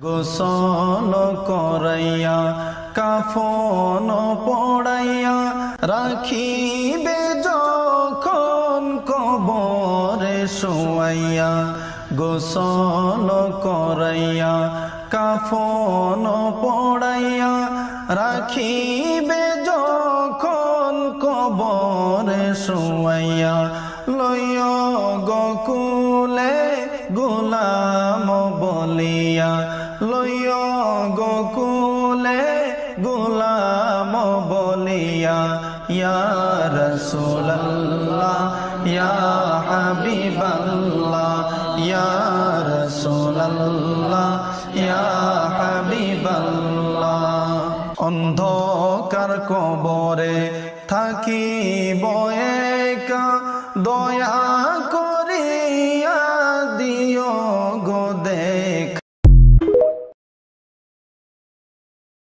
গোসল করাইয়া কাফন পড়াইয়া রাখিবে যখন কবরে শোয়াইয়া গোসল করাইয়া কাফন পড়াইয়া রাখিবে যখন কবরে শোয়াইয়া লইয়া গকুলে গোলাম বলিয়া লইয়া গকুলে গোলাম বলিয়া ইয়া রাসূলুল্লাহ ইয়া হাবিবাল্লাহ ইয়া রাসূলুল্লাহ ইয়া হাবিবাল্লাহ। অন্ধ